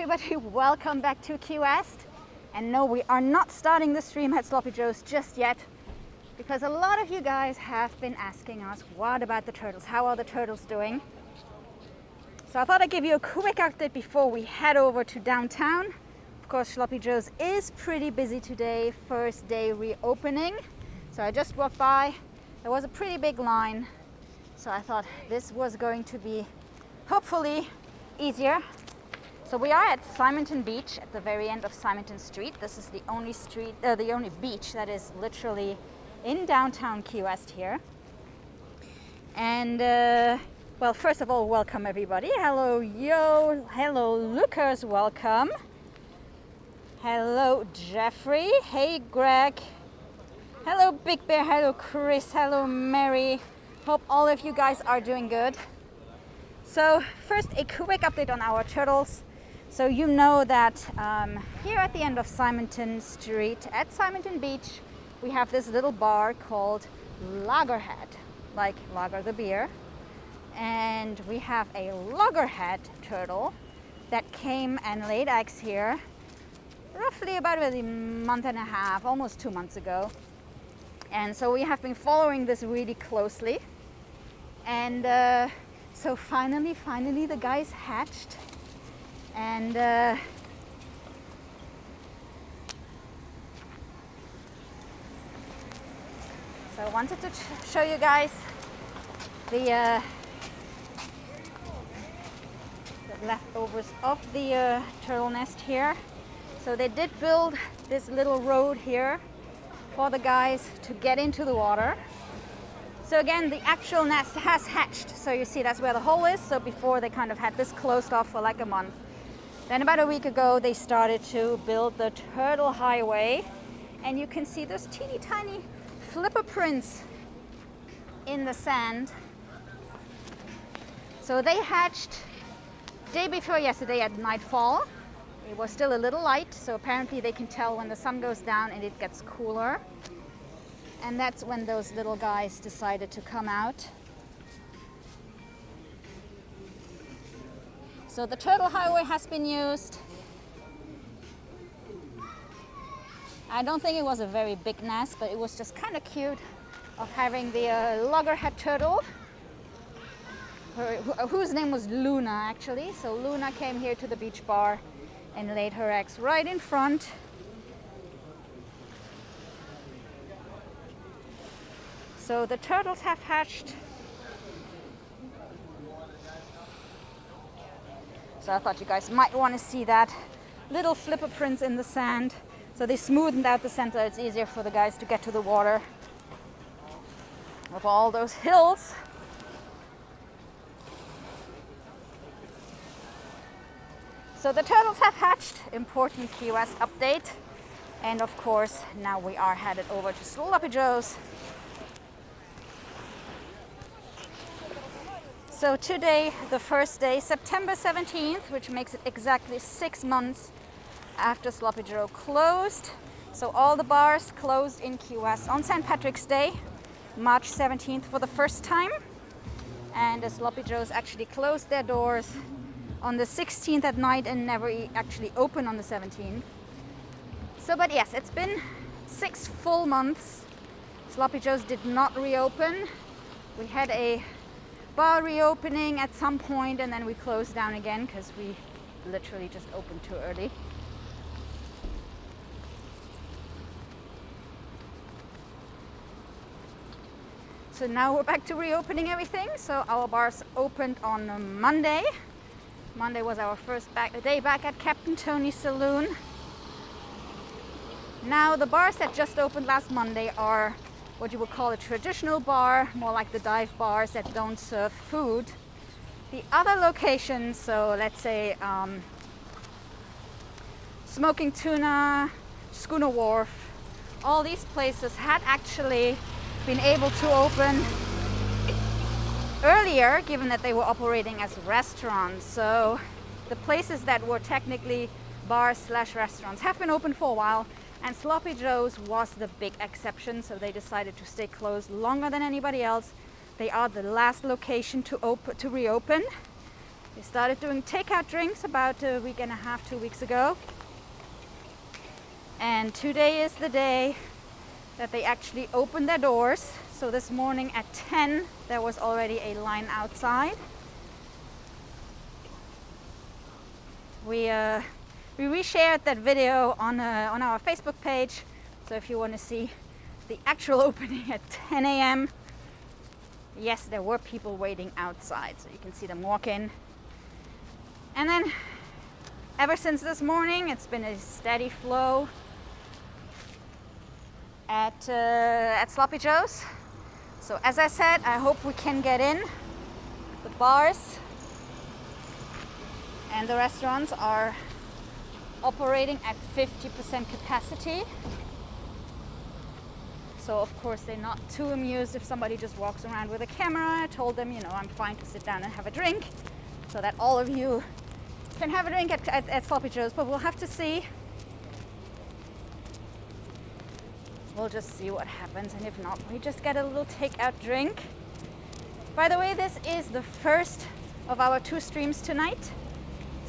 everybody, welcome back to Key West. And no, we are not starting the stream at Sloppy Joe's just yet, because a lot of you guys have been asking us, what about the turtles? How are the turtles doing? So I thought I'd give you a quick update before we head over to downtown. Of course, Sloppy Joe's is pretty busy today, first day reopening. So I just walked by, there was a pretty big line. So I thought this was going to be hopefully easier. So we are at Simonton Beach at the very end of Simonton Street. This is the only the only beach that is literally in downtown Key West here. And well, first of all, welcome everybody. Hello, Yo. Hello, Lucas. Welcome. Hello, Jeffrey. Hey, Greg. Hello, Big Bear. Hello, Chris. Hello, Mary. Hope all of you guys are doing good. So first, a quick update on our turtles. So you know that here at the end of Simonton Street at Simonton Beach, we have this little bar called Loggerhead, like lager the beer. And we have a loggerhead turtle that came and laid eggs here roughly about a month and a half, almost 2 months ago. And so we have been following this really closely. And so finally the guys hatched. And so I wanted to show you guys the leftovers of the turtle nest here. So they did build this little road here for the guys to get into the water. So again, the actual nest has hatched. So you see that's where the hole is. So before they kind of had this closed off for like a month. Then about a week ago, they started to build the turtle highway. And you can see those teeny tiny flipper prints in the sand. So they hatched day before yesterday at nightfall. It was still a little light, so apparently they can tell when the sun goes down and it gets cooler. And that's when those little guys decided to come out. So the turtle highway has been used. I don't think it was a very big nest, but it was just kind of cute of having the loggerhead turtle, whose name was Luna actually. So Luna came here to the beach bar and laid her eggs right in front. So the turtles have hatched. So I thought you guys might want to see that. Little flipper prints in the sand. So they smoothened out the center. It's easier for the guys to get to the water of all those hills. So the turtles have hatched, important Key West update. And of course, now we are headed over to Sloppy Joe's. So today, the first day, September 17th, which makes it exactly 6 months after Sloppy Joe closed. So all the bars closed in Key West on St. Patrick's Day, March 17th for the first time. And the Sloppy Joe's actually closed their doors on the 16th at night and never actually opened on the 17th. So, but yes, it's been 6 full months. Sloppy Joe's did not reopen. We had a bar reopening at some point and then we closed down again because we literally just opened too early. So now we're back to reopening everything. So our bars opened on Monday. Monday was our first day back at Captain Tony's Saloon. Now the bars that just opened last Monday are what you would call a traditional bar, more like the dive bars that don't serve food. The other locations, so let's say Smoking Tuna, Schooner Wharf, all these places had actually been able to open earlier, given that they were operating as restaurants. So the places that were technically bars slash restaurants have been open for a while, and Sloppy Joe's was the big exception, so they decided to stay closed longer than anybody else. They are the last location to reopen. They started doing takeout drinks about a week and a half, 2 weeks ago. And today is the day that they actually opened their doors. So this morning at 10, there was already a line outside. We reshared that video on our Facebook page. So if you want to see the actual opening at 10 a.m., yes, there were people waiting outside. So you can see them walk in. And then ever since this morning, it's been a steady flow at Sloppy Joe's. So as I said, I hope we can get in. The bars and the restaurants are operating at 50% capacity. So of course they're not too amused if somebody just walks around with a camera. I told them, you know, I'm fine to sit down and have a drink so that all of you can have a drink at Sloppy Joe's, but we'll have to see. We'll just see what happens, and if not, we just get a little takeout drink. By the way, this is the first of our 2 streams tonight.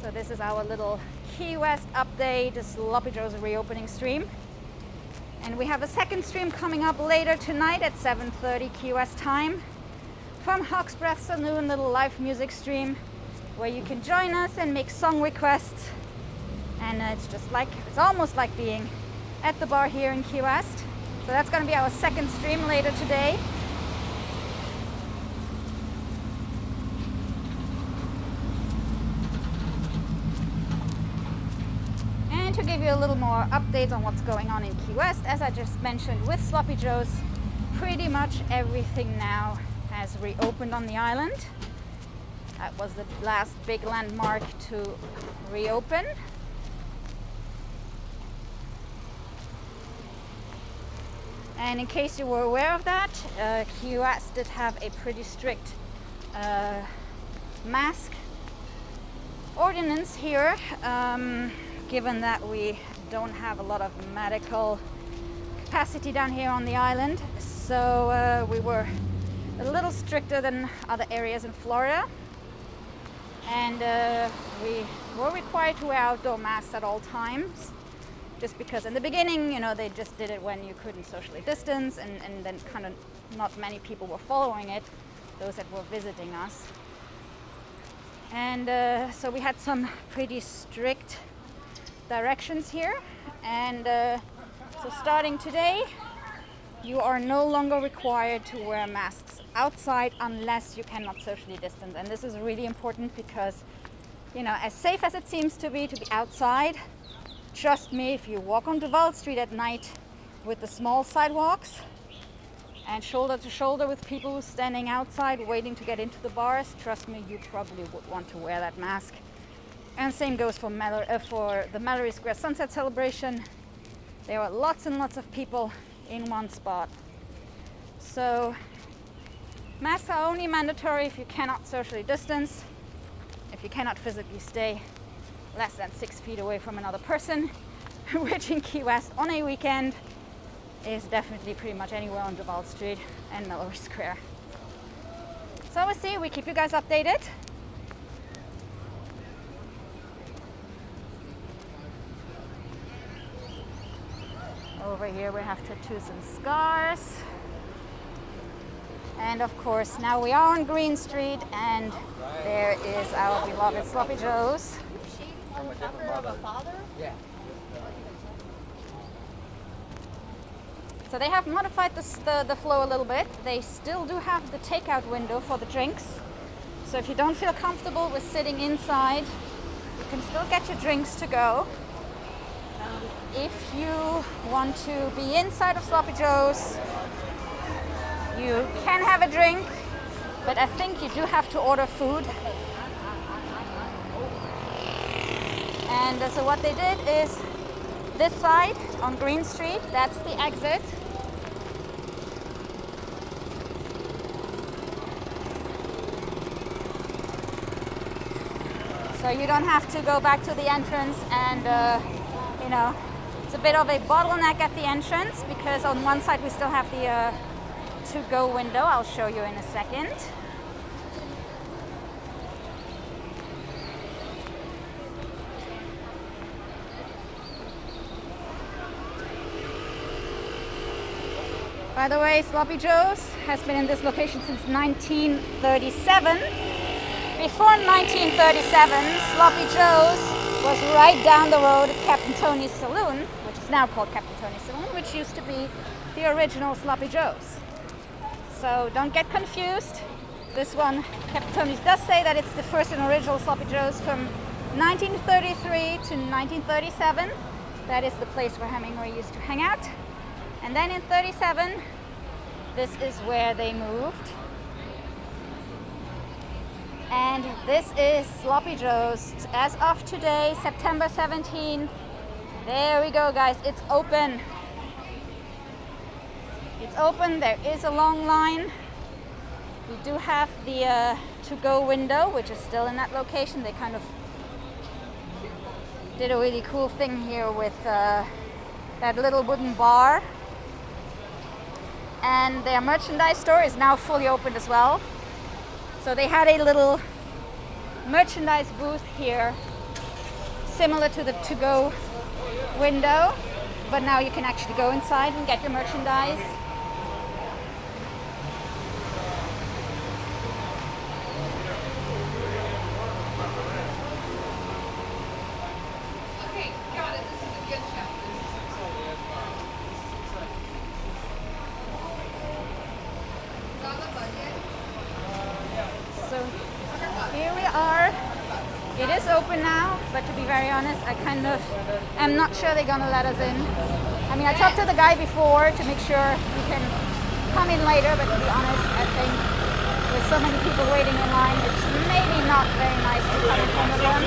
So this is our little Key West update, the Sloppy Joe's reopening stream. And we have a second stream coming up later tonight at 7:30 Key West time from Hawk's Breath Saloon, little live music stream where you can join us and make song requests. And it's almost like being at the bar here in Key West. So that's going to be our second stream later today. And to give you a little more updates on what's going on in Key West, as I just mentioned with Sloppy Joe's, pretty much everything now has reopened on the island. That was the last big landmark to reopen. And in case you were aware of that, Key West did have a pretty strict mask ordinance here, given that we don't have a lot of medical capacity down here on the island. So we were a little stricter than other areas in Florida. And we were required to wear outdoor masks at all times, just because in the beginning, you know, they just did it when you couldn't socially distance, and then kind of not many people were following it, those that were visiting us. And so we had some pretty strict directions here. And so starting today, you are no longer required to wear masks outside unless you cannot socially distance. And this is really important because, you know, as safe as it seems to be outside, trust me, if you walk on Duval Street at night with the small sidewalks and shoulder to shoulder with people standing outside waiting to get into the bars, trust me, you probably would want to wear that mask. And same goes for the Mallory Square Sunset Celebration. There were lots and lots of people in one spot. So masks are only mandatory if you cannot socially distance, if you cannot physically stay less than 6 feet away from another person, which in Key West on a weekend is definitely pretty much anywhere on Duval Street and Mallory Square. So we'll see, we keep you guys updated. Over here we have tattoos and scars. And of course, now we are on Green Street, and there is our beloved Sloppy Joe's. Of a father? Yeah. So they have modified the flow a little bit. They still do have the takeout window for the drinks. So if you don't feel comfortable with sitting inside, you can still get your drinks to go. If you want to be inside of Sloppy Joe's, you can have a drink, but I think you do have to order food. And so what they did is this side on Green Street, that's the exit. So you don't have to go back to the entrance and, you know, it's a bit of a bottleneck at the entrance because on one side we still have the to-go window. I'll show you in a second. By the way, Sloppy Joe's has been in this location since 1937. Before 1937, Sloppy Joe's was right down the road at Captain Tony's Saloon, which is now called Captain Tony's Saloon, which used to be the original Sloppy Joe's. So don't get confused. This one, Captain Tony's, does say that it's the first and original Sloppy Joe's from 1933 to 1937. That is the place where Hemingway used to hang out. And then in 37, this is where they moved. And this is Sloppy Joe's as of today, September 17. There we go, guys. It's open. It's open. There is a long line. We do have the to-go window, which is still in that location. They kind of did a really cool thing here with that little wooden bar. And their merchandise store is now fully opened as well. So they had a little merchandise booth here, similar to the to-go window, but now you can actually go inside and get your merchandise. It is open now, but to be very honest, I kind of am not sure they're gonna let us in. I mean, I talked to the guy before to make sure we can come in later, but to be honest, I think with so many people waiting in line, it's maybe not very nice to come in front of them.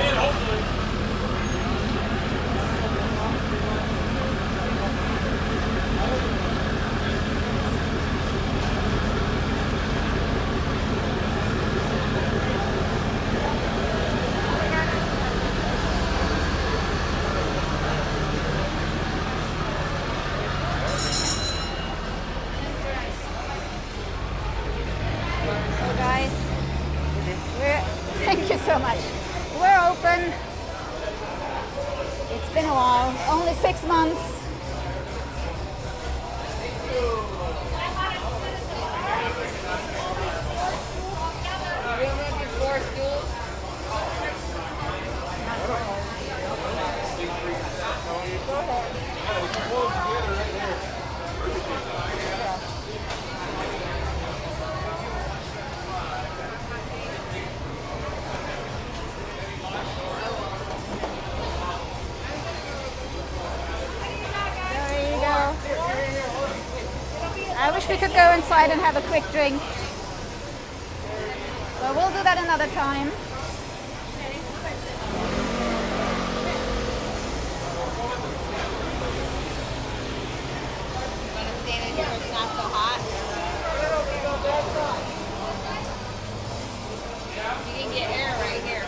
Thank you so much. We're open. It's been a while, only 6 months. I wish we could go inside and have a quick drink, but we'll do that another time. It's not so hot. You can get air right here.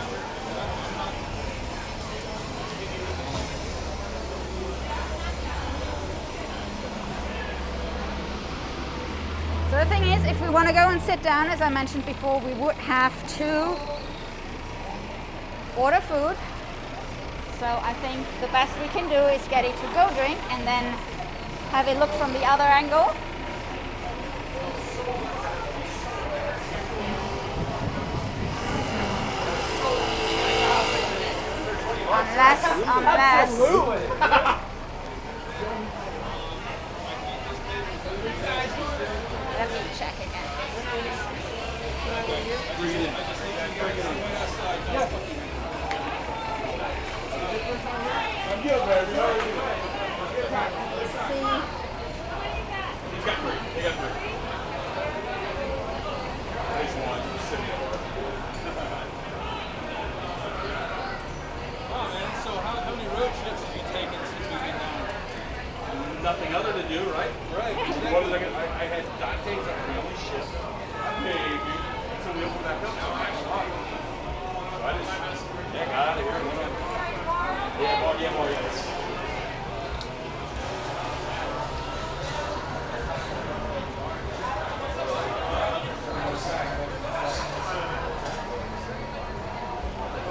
So the thing is, if we want to go and sit down, as I mentioned before, we would have to order food. So I think the best we can do is get a to-go drink and then have a look from the other angle. Unless. Let me check again. I'm good, baby. How are you? Let's see. He's got three. He got three. There's one. He's sitting there. Wow, man. So how many road trips have you taken since we've been down? Nothing other to do, right? Right. What was I had Dante's on the only shift. Maybe. So we opened back up now. So I just, got out of here. Yeah, more yes.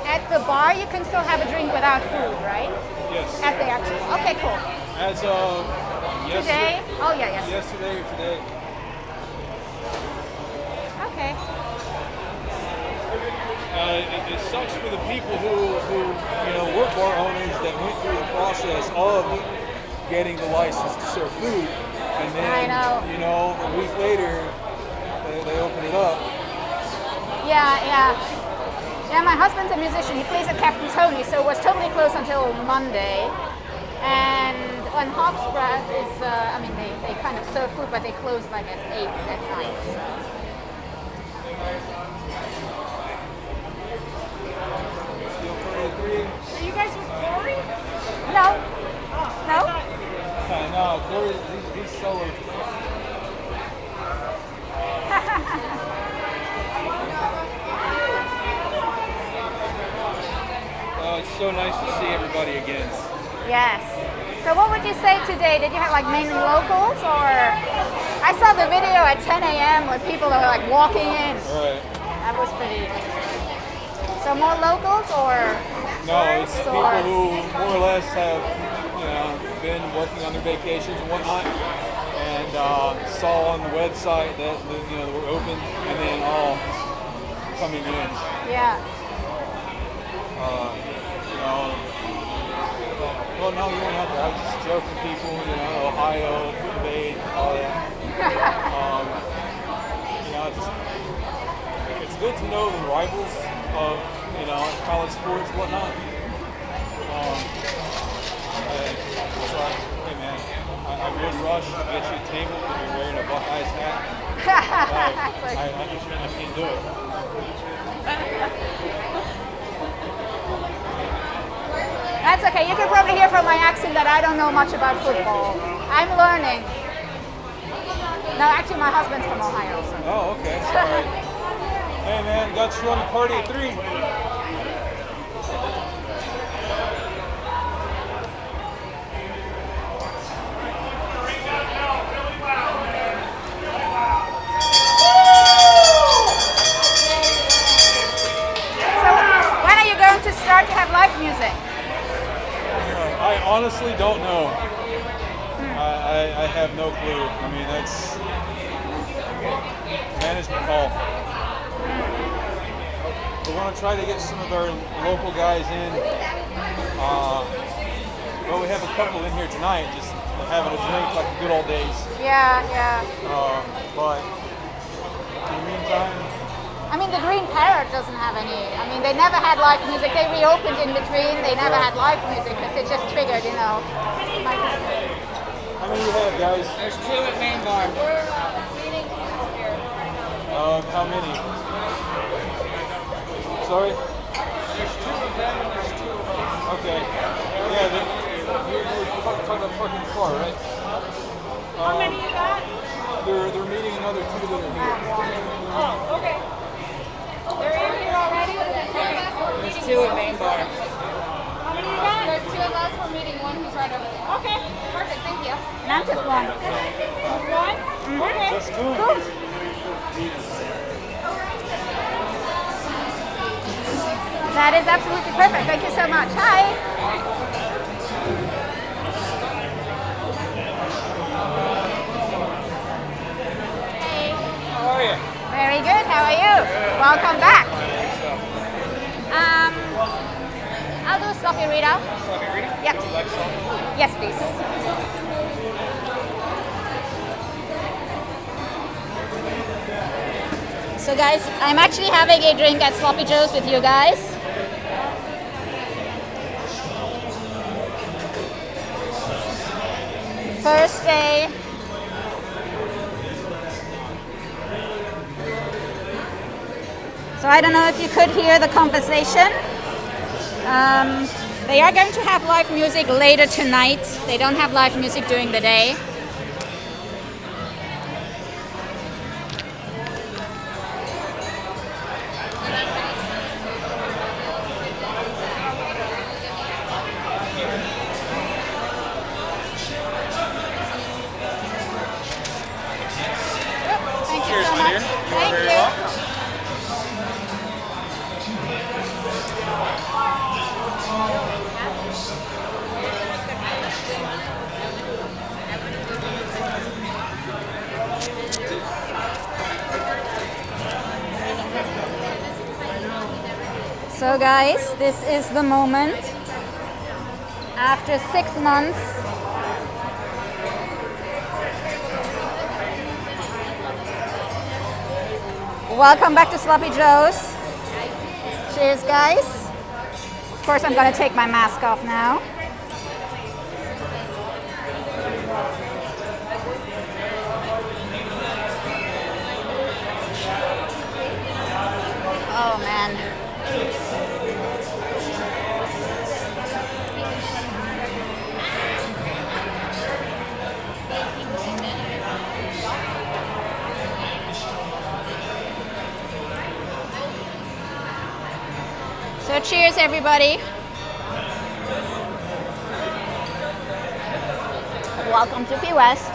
At the bar, you can still have a drink without food, right? Yes. At the actual. Okay, cool. As of Today? Oh yeah, yes. Yesterday or today. Okay. It sucks for the people who were bar owners that went through the process of getting the license to serve food, and then I know. A week later they open it up. Yeah, yeah. Yeah, my husband's a musician. He plays at Captain Tony, so it was totally closed until Monday. And on Hofstra is, they kind of serve food, but they close like at 8 at night. Are you guys with Corey? No. No? No, Corey, he's solo. It's so nice to see everybody again. Yes. So what would you say today? Did you have like mainly locals, or I saw the video at 10 a.m. with people that were like walking in. Right. That was pretty. So more locals or No, it's tourists, people or? who more or less have been working on their vacations and whatnot, and saw on the website that we're open, and then all coming in. Yeah. Well, no, you don't have to. I was just joking, people. Ohio, Bay, all that. It's good to know the rivals of college sports, whatnot. Hey man, I would rush to get you a table if you're wearing a Buckeyes hat. I can't do it. That's okay. You can probably hear from my accent that I don't know much about football. I'm learning. No, actually, my husband's from Ohio. So. Oh, okay. All right. Hey man, got you on the party at 3. So, when are you going to start to have live music? I honestly don't know. I have no clue. I mean, that's management call. We're going to try to get some of our local guys in. Well, we have a couple in here tonight, just having a drink like the good old days. Yeah, yeah. But in the meantime, I mean, the Green Parrot doesn't have any. I mean, they never had live music. They reopened in between. They never had live music because it just triggered, how many you have, guys? There's 2 at Main Bar. We're meeting here. How many? Sorry? There's 2 of them and there's 2 of us. Okay. Yeah, you were talking about parking the car, right? How many you got? They're meeting another 2 that are here. Oh, okay. They're in here already? There's 2 at Main Bar. How many you got? There's 2 of us. We're meeting one who's right over there. Okay. Perfect. Thank you. Not just one. One? Okay. Just 2. Cool. That is absolutely perfect. Thank you so much. Hi. Hey. How are you? Very good. How are you? Welcome back. I'll do sloppy Rita. Sloppy Rita? Yep. Would you like some? Yes, please. So guys, I'm actually having a drink at Sloppy Joe's with you guys. First day. So I don't know if you could hear the conversation. They are going to have live music later tonight. They don't have live music during the day. Thank you so much. Thank you. So guys, this is the moment. After 6 months, welcome back to Sloppy Joe's. Cheers, guys. Of course, I'm gonna take my mask off now. Oh man. So cheers, everybody. Welcome to Key West.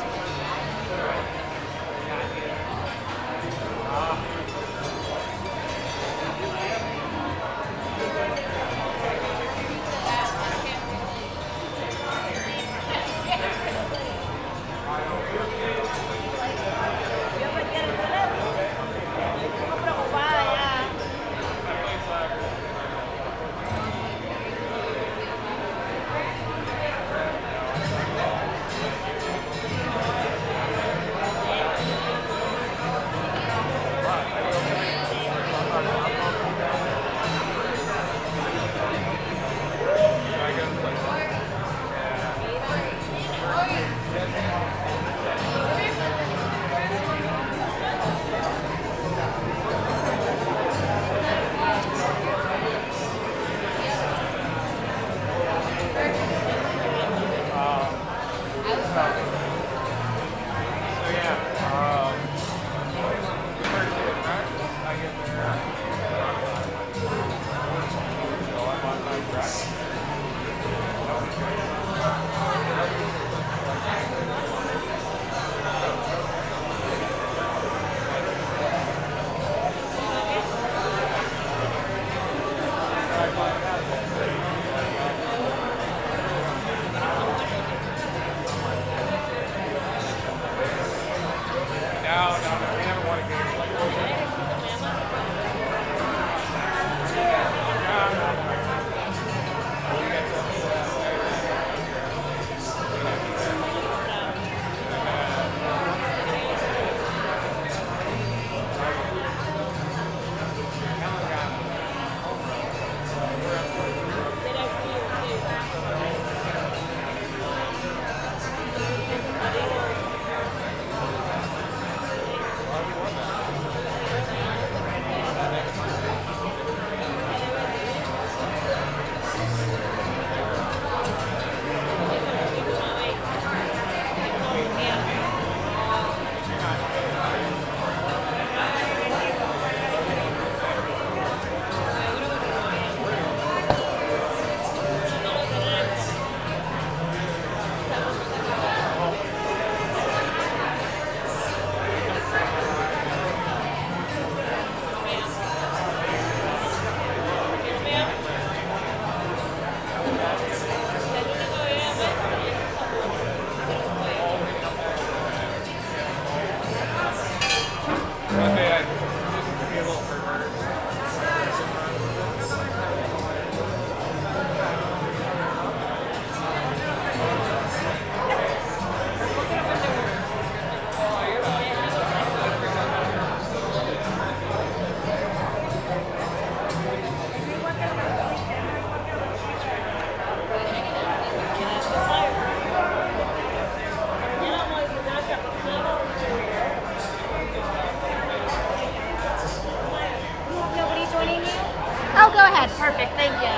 Oh, go ahead. Perfect. Thank you.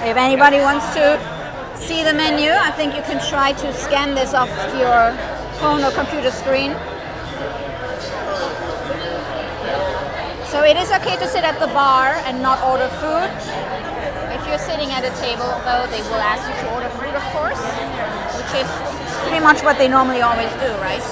If anybody wants to see the menu, I think you can try to scan this off your phone or computer screen. So it is okay to sit at the bar and not order food. If you're sitting at a table, though, they will ask you to order food, of course, which is pretty much what they normally always do, right?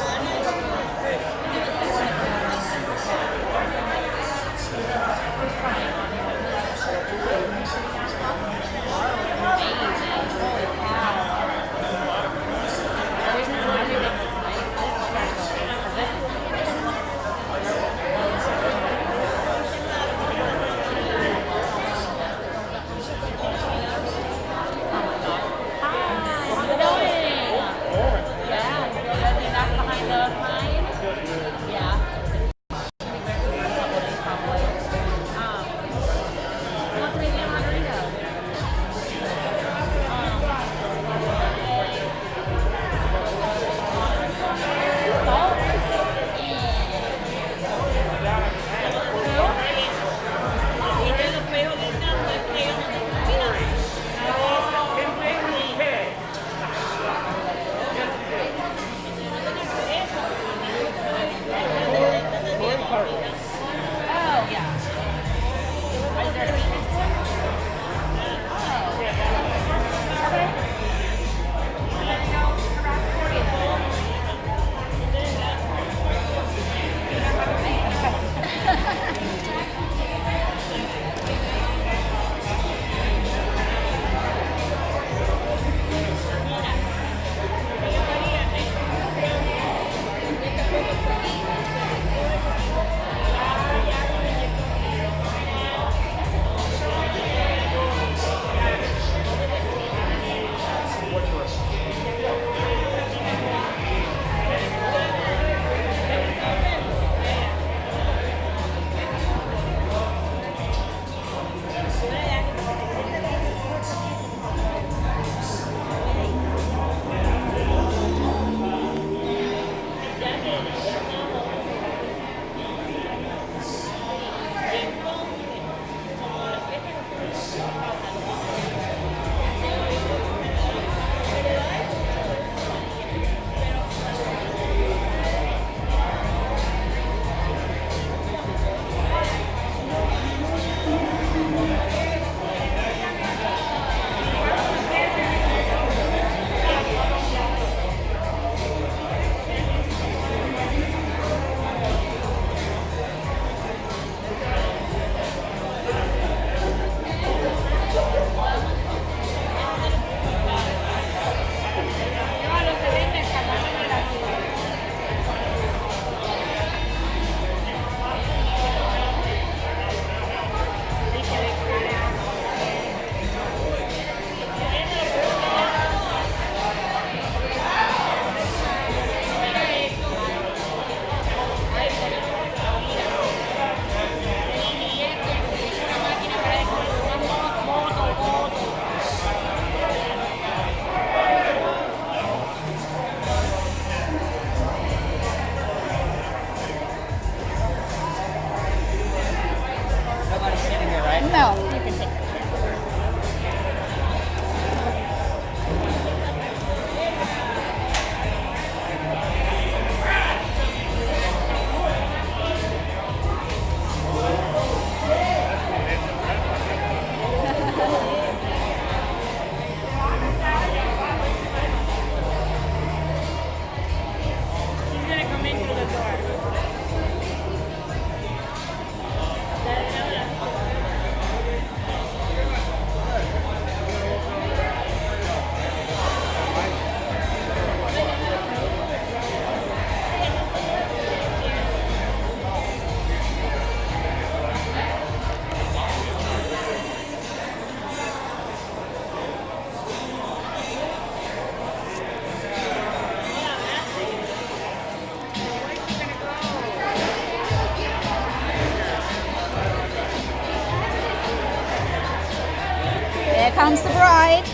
There comes the bride.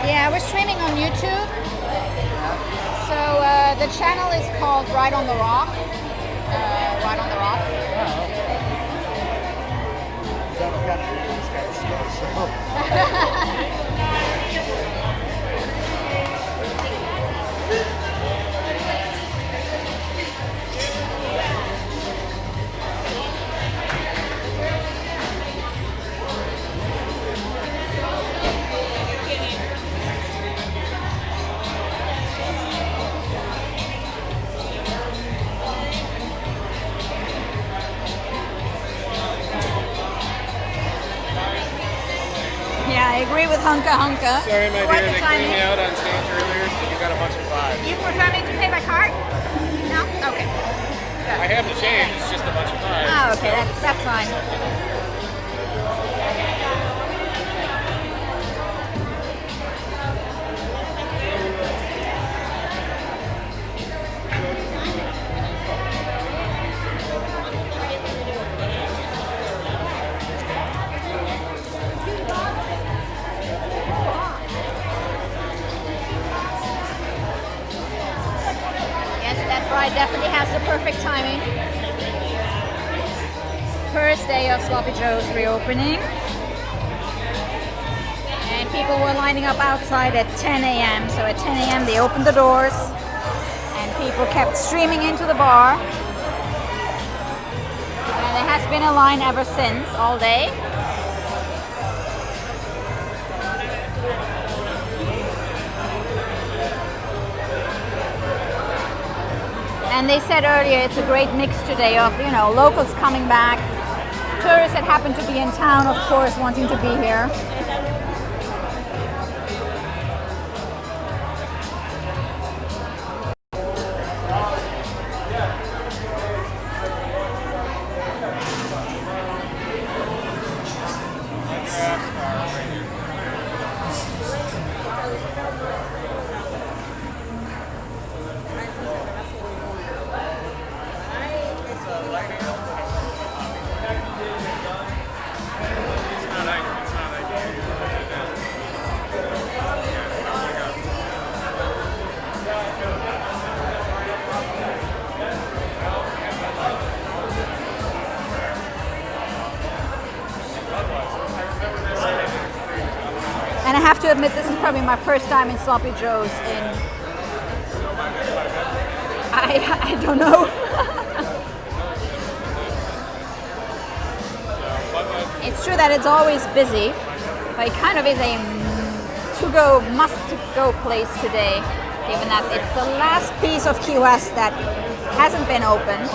Yeah, we're streaming on YouTube. So the channel is called Right on the Rock. Right on the Rock. Yeah, I agree with Hunka Hunka. Sorry, my Quite dear, the they timing. cleaned me out on stage earlier, so you got a bunch of fives. You prefer me to pay by card? No? Okay. I have the change, it's just a bunch of fives. Oh, okay, that's fine. Yes, that bride definitely has the perfect timing. First day of Sloppy Joe's reopening. And people were lining up outside at 10 a.m. So at 10 a.m. they opened the doors and people kept streaming into the bar. And there has been a line ever since, all day. And they said earlier it's a great mix today of, you know, locals coming back, tourists that happen to be in town, of course, wanting to be here. And I have to admit, this is probably my first time in Sloppy Joe's in, I don't know. It's true that it's always busy, but it kind of is a to-go, must-to-go place today, given that it's the last piece of Key West that hasn't been open.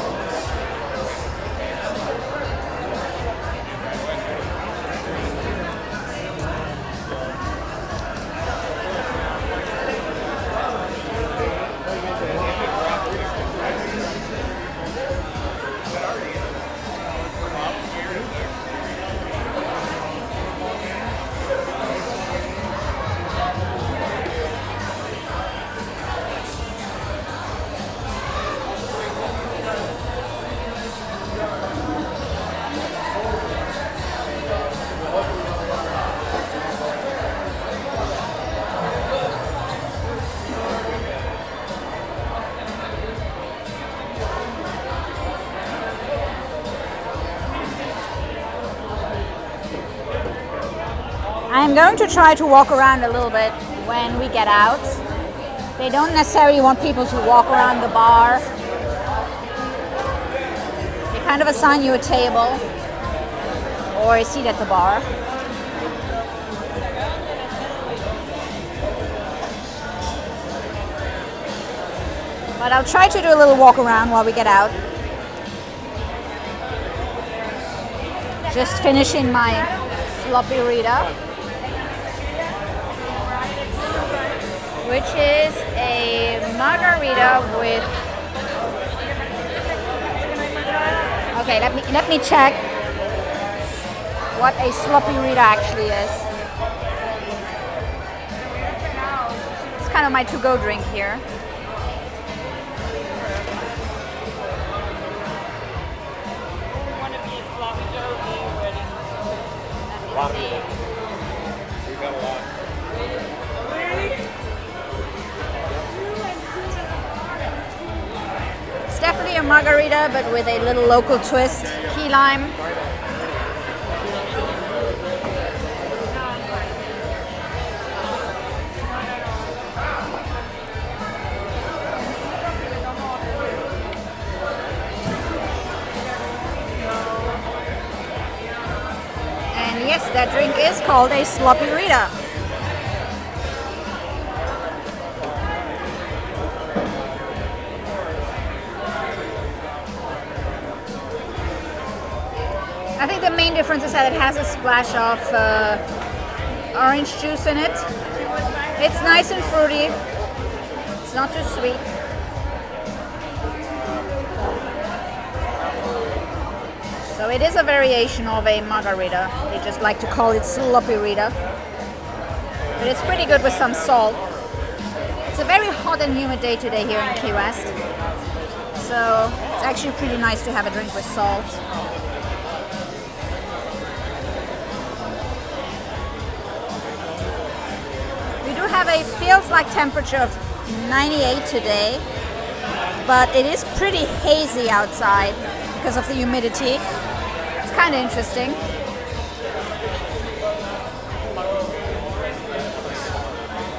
I'm going to try to walk around a little bit when we get out. They don't necessarily want people to walk around the bar. They kind of assign you a table or a seat at the bar. But I'll try to do a little walk around while we get out. Just finishing my sloppy Rita, which is a margarita with. Okay, let me check what a sloppy Rita actually is. It's kind of my to-go drink here. We've got a lot. It's definitely a margarita, but with a little local twist. Key lime. And yes, that drink is called a sloppy Rita. I think the main difference is that it has a splash of orange juice in it. It's nice and fruity. It's not too sweet. So it is a variation of a margarita. They just like to call it sloppy Rita. But it's pretty good with some salt. It's a very hot and humid day today here in Key West. So it's actually pretty nice to have a drink with salt. We do have a feels like temperature of 98 today, but it is pretty hazy outside because of the humidity. It's kind of interesting.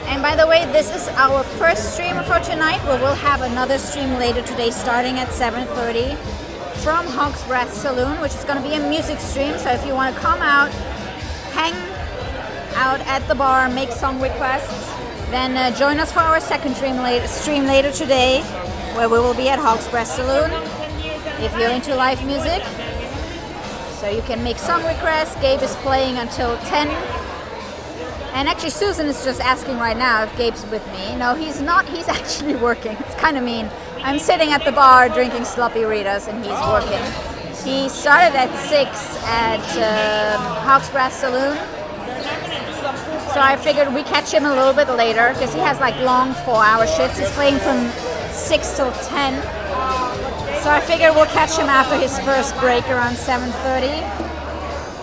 And by the way, this is our first stream for tonight. We will have another stream later today starting at 7:30 from Hog's Breath Saloon, which is going to be a music stream. So if you want to come out, hang out at the bar, make song requests, then join us for our second stream later today, where we will be at Hog's Breath Saloon. If you're into live music, so you can make song requests. Gabe is playing until 10. And actually Susan is just asking right now if Gabe's with me. No, he's not. He's actually working. It's kind of mean. I'm sitting at the bar drinking sloppy Ritas and he's working. He started at 6 at Hog's Breath Saloon. So I figured we catch him a little bit later because he has like long 4-hour shifts. He's playing from 6 till 10. So I figured we'll catch him after his first break around 7:30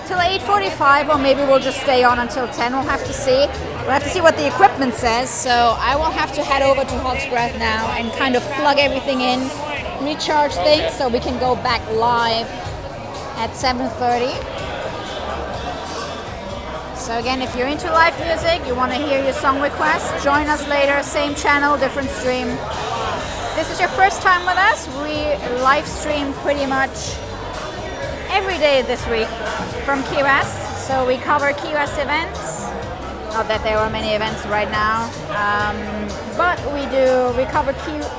till 8:45, or maybe we'll just stay on until 10. We'll have to see. We'll have to see what the equipment says. So I will have to head over to Hog's Breath now and kind of plug everything in, recharge things so we can go back live at 7:30. So again, if you're into live music, you want to hear your song requests, join us later, same channel, different stream. This is your first time with us. We live stream pretty much every day this week from Key West. So we cover Key West events. Not that there are many events right now, but we cover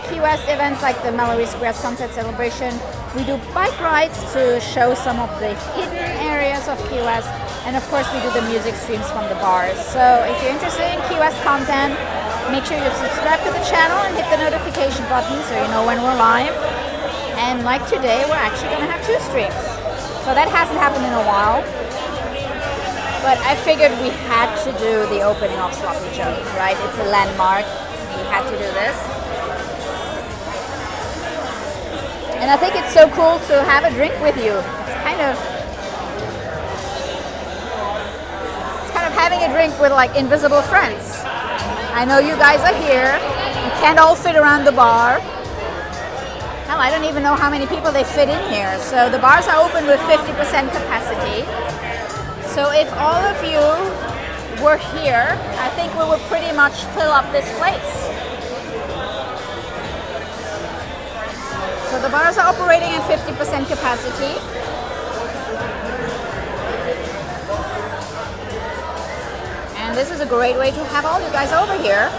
Key West events like the Mallory Square Sunset Celebration. We do bike rides to show some of the hidden areas of Key West. And of course we do the music streams from the bars. So if you're interested in Key West content, make sure you subscribe to the channel and hit the notification button so you know when we're live. And like today, we're actually going to have 2 streams. So that hasn't happened in a while. But I figured we had to do the opening of Sloppy Joe's, right? It's a landmark. We had to do this. And I think it's so cool to have a drink with you. It's kind of having a drink with like invisible friends. I know you guys are here. You can't all fit around the bar. Hell, I don't even know how many people they fit in here. So the bars are open with 50% capacity. So if all of you were here, I think we would pretty much fill up this place. So the bars are operating at 50% capacity. And this is a great way to have all you guys over here.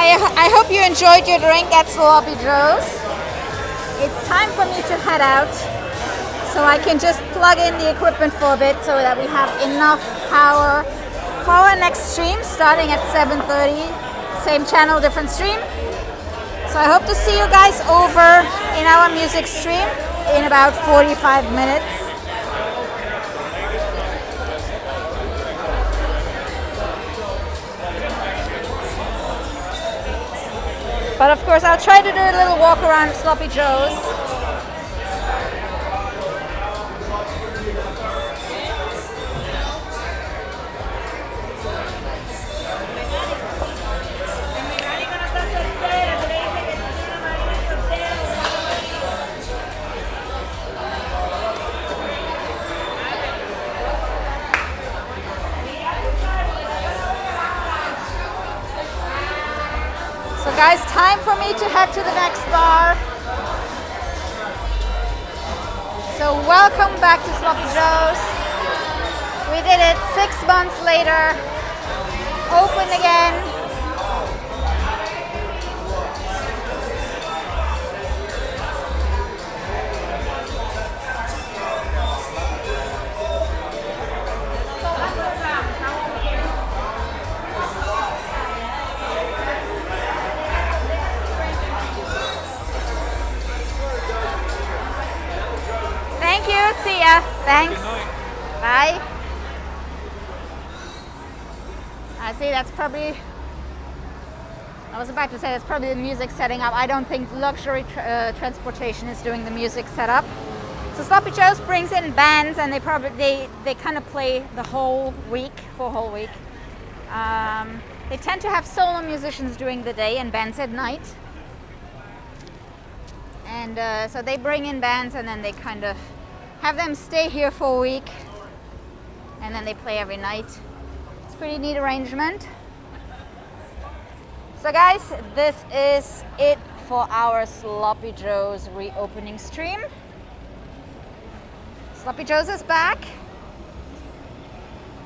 I hope you enjoyed your drink at Sloppy Joe's. It's time for me to head out, so I can just plug in the equipment for a bit so that we have enough power for our next stream starting at 7:30. Same channel, different stream. So I hope to see you guys over in our music stream in about 45 minutes. But of course, I'll try to do a little walk around Sloppy Joe's. So guys, time for me to head to the next bar. So welcome back to Sloppy Joe's. We did it 6 months later. Open again. Thank you. See ya. Thanks. Bye. I see that's probably, I was about to say that's probably the music setting up. I don't think luxury transportation is doing the music setup. So Sloppy Joe's brings in bands and they kind of play the whole week, for a whole week. They tend to have solo musicians during the day and bands at night. And so they bring in bands and then they kind of have them stay here for a week and then they play every night. It's a pretty neat arrangement. So guys, this is it for our Sloppy Joe's reopening stream. Sloppy Joe's is back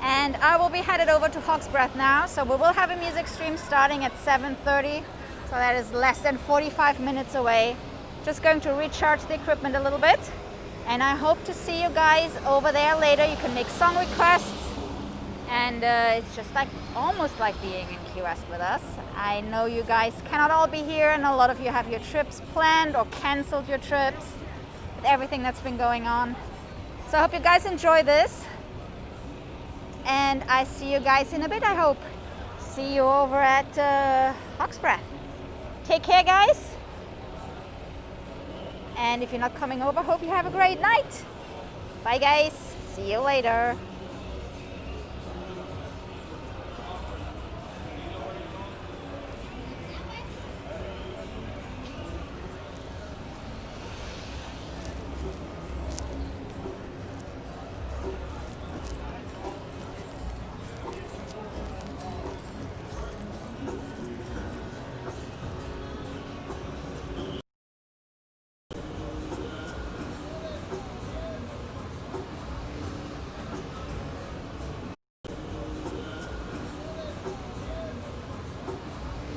and I will be headed over to Hog's Breath now. So we will have a music stream starting at 7:30. So that is less than 45 minutes away. Just going to recharge the equipment a little bit. And I hope to see you guys over there later. You can make song requests. And it's just like almost like being in Key West with us. I know you guys cannot all be here and a lot of you have your trips planned or canceled your trips with everything that's been going on. So I hope you guys enjoy this. And I see you guys in a bit, I hope. See you over at Hog's Breath. Take care, guys. And if you're not coming over, hope you have a great night. Bye guys, see you later.